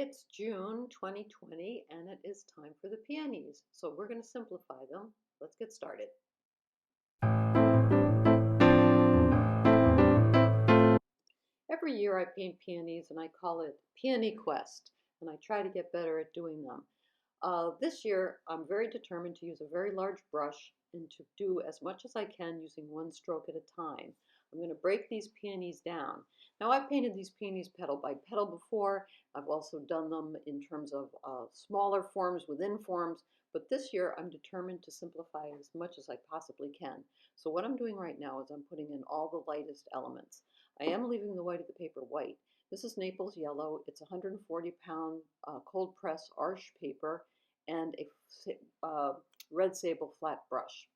It's June 2020 and it is time for the peonies. So we're going to simplify them. Let's get started. Every year I paint peonies and I call it Peony Quest, and I try to get better at doing them. This year I'm very determined to use a very large brush and to do as much as I can using one stroke at a time. I'm going to break these peonies down. Now, I've painted these peonies petal by petal before. I've also done them in terms of smaller forms within forms, but this year I'm determined to simplify as much as I possibly can. So what I'm doing right now is I'm putting in all the lightest elements. I am leaving the white of the paper white. This is Naples yellow. It's 140-pound cold press arch paper and a red sable flat brush.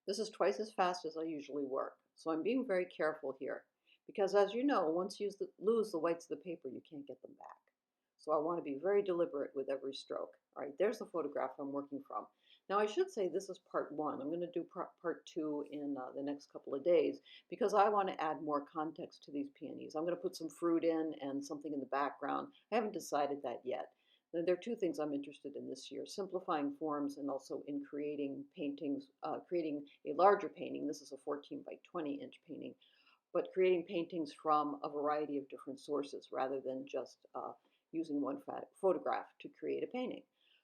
This is twice as fast as I usually work, so I'm being very careful here because, as you know, once you lose the whites of the paper, you can't get them back. So I want to be very deliberate with every stroke. All right, there's the photograph I'm working from. Now I should say this is part one. I'm going to do part two in the next couple of days because I want to add more context to these peonies. I'm going to put some fruit in and something in the background. I haven't decided that yet. There are two things I'm interested in this year: simplifying forms and also in creating paintings, creating a larger painting. This is a 14 by 20 inch painting, but creating paintings from a variety of different sources rather than just using one photograph to create a painting.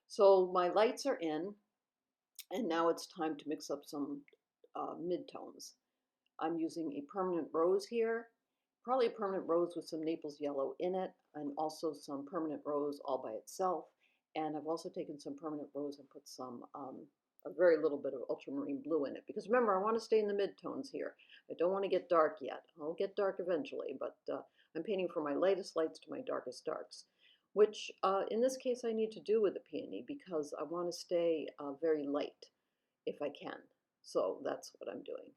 So my lights are in, and now it's time to mix up some midtones. I'm using a permanent rose here, probably a permanent rose with some Naples yellow in it, and also some permanent rose all by itself. And I've also taken some permanent rose and put some, a very little bit of ultramarine blue in it. Because remember, I want to stay in the midtones here. I don't want to get dark yet. I'll get dark eventually, but I'm painting from my lightest lights to my darkest darks, which in this case I need to do with the peony because I want to stay very light if I can. So that's what I'm doing.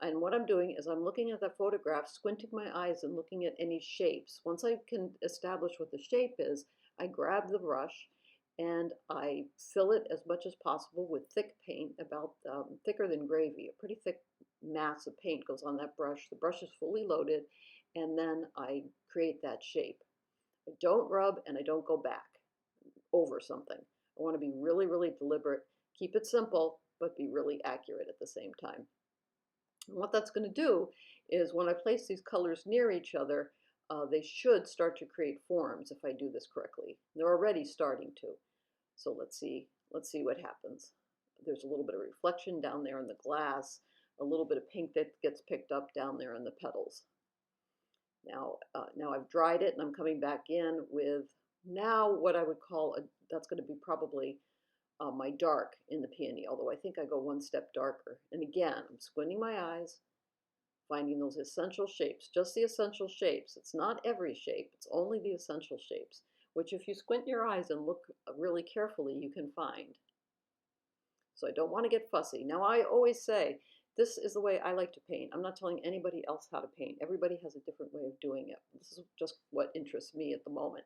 And what I'm doing is I'm looking at that photograph, squinting my eyes and looking at any shapes. Once I can establish what the shape is, I grab the brush and I fill it as much as possible with thick paint, about thicker than gravy. A pretty thick mass of paint goes on that brush. The brush is fully loaded, and then I create that shape. I don't rub and I don't go back over something. I want to be really, really deliberate, keep it simple, but be really accurate at the same time. And what that's going to do is when I place these colors near each other, they should start to create forms if I do this correctly. They're already starting to. So let's see what happens. There's a little bit of reflection down there in the glass, a little bit of pink that gets picked up down there in the petals. Now I've dried it and I'm coming back in with now what I would call that's going to be probably my dark in the peony, although I think I go one step darker. And again, I'm squinting my eyes, finding those essential shapes, just the essential shapes. It's not every shape, it's only the essential shapes, which if you squint your eyes and look really carefully, you can find. So I don't want to get fussy. Now I always say, this is the way I like to paint. I'm not telling anybody else how to paint. Everybody has a different way of doing it. This is just what interests me at the moment.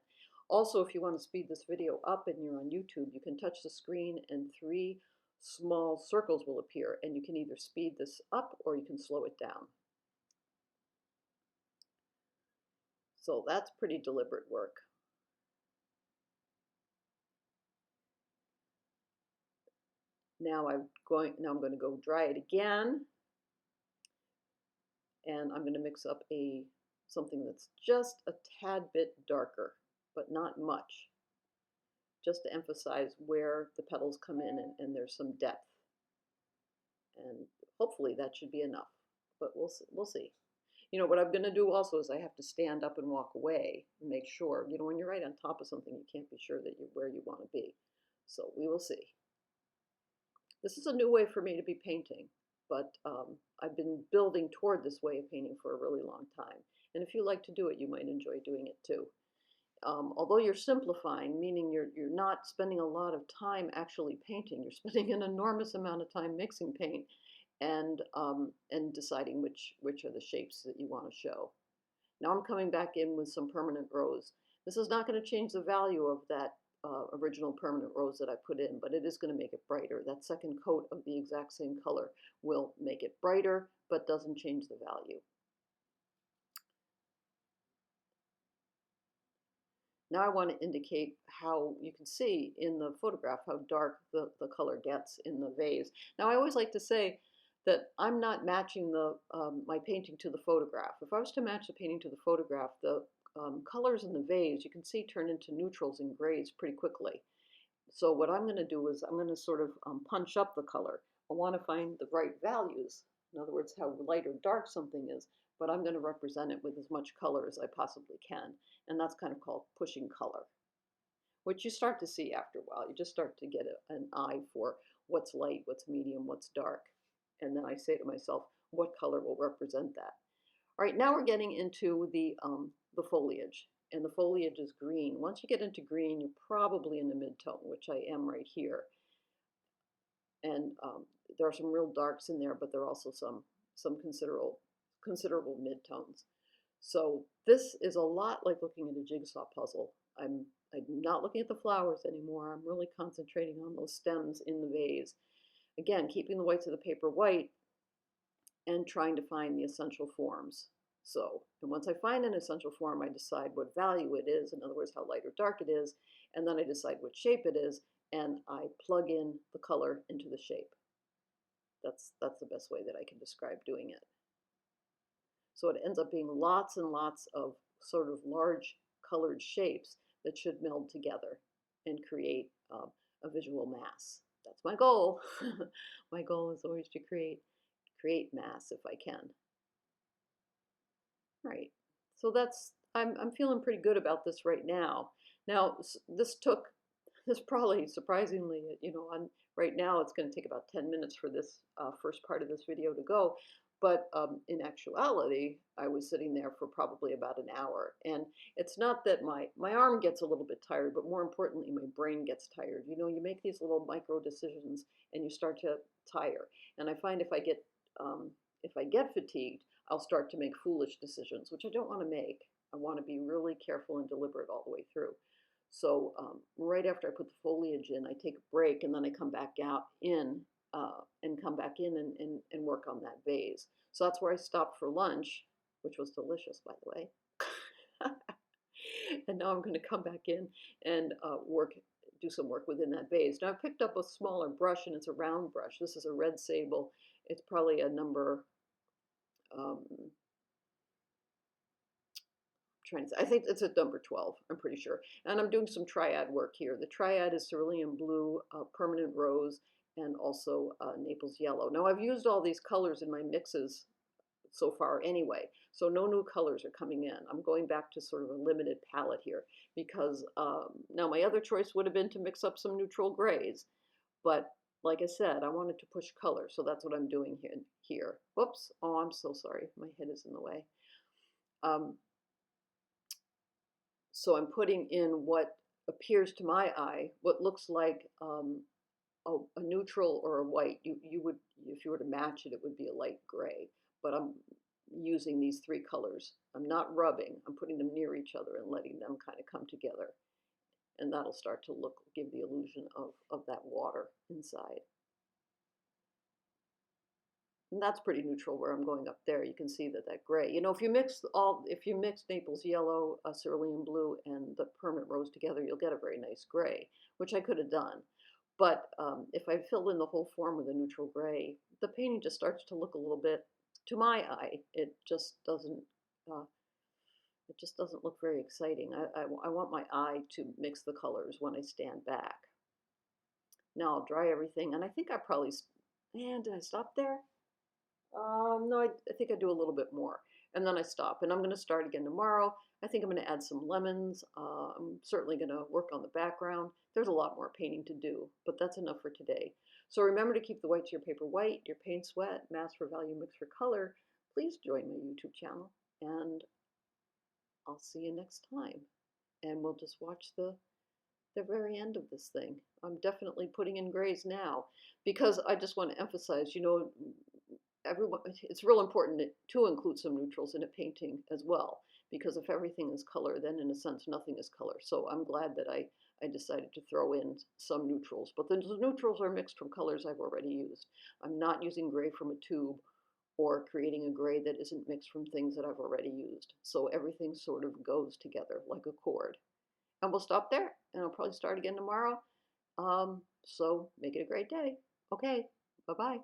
Also, if you want to speed this video up and you're on YouTube, you can touch the screen and 3 small circles will appear, and you can either speed this up or you can slow it down. So that's pretty deliberate work. Now I'm going to go dry it again, and I'm going to mix up something that's just a tad bit darker, but not much, just to emphasize where the petals come in and there's some depth. And hopefully that should be enough, but we'll see. You know, what I'm going to do also is I have to stand up and walk away and make sure, you know, when you're right on top of something, you can't be sure that you're where you want to be. So we will see. This is a new way for me to be painting, but I've been building toward this way of painting for a really long time. And if you like to do it, you might enjoy doing it too. Although you're simplifying, meaning you're not spending a lot of time actually painting, you're spending an enormous amount of time mixing paint and deciding which are the shapes that you want to show. Now I'm coming back in with some permanent rose. This is not going to change the value of that original permanent rose that I put in, but it is going to make it brighter. That second coat of the exact same color will make it brighter, but doesn't change the value. Now I want to indicate how you can see in the photograph how dark the color gets in the vase. Now I always like to say that I'm not matching my painting to the photograph. If I was to match the painting to the photograph, the colors in the vase you can see turn into neutrals and grays pretty quickly. So what I'm going to do is I'm going to sort of punch up the color. I want to find the right values. In other words, how light or dark something is, but I'm going to represent it with as much color as I possibly can. And that's kind of called pushing color, which you start to see after a while. You just start to get an eye for what's light, what's medium, what's dark. And then I say to myself, what color will represent that? All right, now we're getting into the foliage. And the foliage is green. Once you get into green, you're probably in the mid-tone, which I am right here. And there are some real darks in there, but there are also some considerable mid-tones. So this is a lot like looking at a jigsaw puzzle. I'm not looking at the flowers anymore. I'm really concentrating on those stems in the vase. Again, keeping the whites of the paper white and trying to find the essential forms. So, and once I find an essential form, I decide what value it is, in other words, how light or dark it is, and then I decide what shape it is, and I plug in the color into the shape. That's the best way that I can describe doing it. So it ends up being lots and lots of sort of large colored shapes that should meld together and create a visual mass. That's my goal. My goal is always to create mass if I can. Right. So I'm feeling pretty good about this right now. Now this probably surprisingly, right now it's going to take about 10 minutes for this first part of this video to go. But in actuality, I was sitting there for probably about an hour. And it's not that my arm gets a little bit tired, but more importantly, my brain gets tired. You make these little micro decisions and you start to tire. And I find if I get fatigued, I'll start to make foolish decisions, which I don't want to make. I want to be really careful and deliberate all the way through. So right after I put the foliage in, I take a break and then I come back in and work on that vase. So that's where I stopped for lunch, which was delicious, by the way. And now I'm going to come back in and do some work within that vase. Now I picked up a smaller brush, and it's a round brush. This is a red sable. It's probably a number, I think it's a number 12, I'm pretty sure. And I'm doing some triad work here. The triad is cerulean blue, permanent rose, and also Naples yellow. Now I've used all these colors in my mixes so far anyway, so no new colors are coming in. I'm going back to sort of a limited palette here because now my other choice would have been to mix up some neutral grays, but like I said, I wanted to push color, so that's what I'm doing here. Whoops, oh, I'm so sorry, my head is in the way. So I'm putting in what appears to my eye, what looks like a neutral or a white. You would, if you were to match it, it would be a light gray. But I'm using these three colors. I'm not rubbing. I'm putting them near each other and letting them kind of come together. And that'll start to give the illusion of that water inside. And that's pretty neutral where I'm going up there. You can see that gray. If you mix Naples yellow, cerulean blue, and the permanent rose together, you'll get a very nice gray, which I could have done. But if I filled in the whole form with a neutral gray, the painting just starts to look a little bit, to my eye, it just doesn't look very exciting. I want my eye to mix the colors when I stand back. Now I'll dry everything, and I think I probably, man, did I stop there? No, I think I do a little bit more. And then I stop. And I'm going to start again tomorrow. I think I'm going to add some lemons. I'm certainly going to work on the background. There's a lot more painting to do, but that's enough for today. So remember to keep the whites of your paper white, your paints wet, mass for value, mix for color. Please join my YouTube channel, and I'll see you next time. And we'll just watch the very end of this thing. I'm definitely putting in grays now because I just want to emphasize, it's real important to include some neutrals in a painting as well, because if everything is color, then in a sense nothing is color. So I'm glad that I decided to throw in some neutrals, but the neutrals are mixed from colors I've already used. I'm not using gray from a tube or creating a gray that isn't mixed from things that I've already used. So everything sort of goes together like a chord. And we'll stop there, and I'll probably start again tomorrow. So make it a great day. Okay, bye-bye.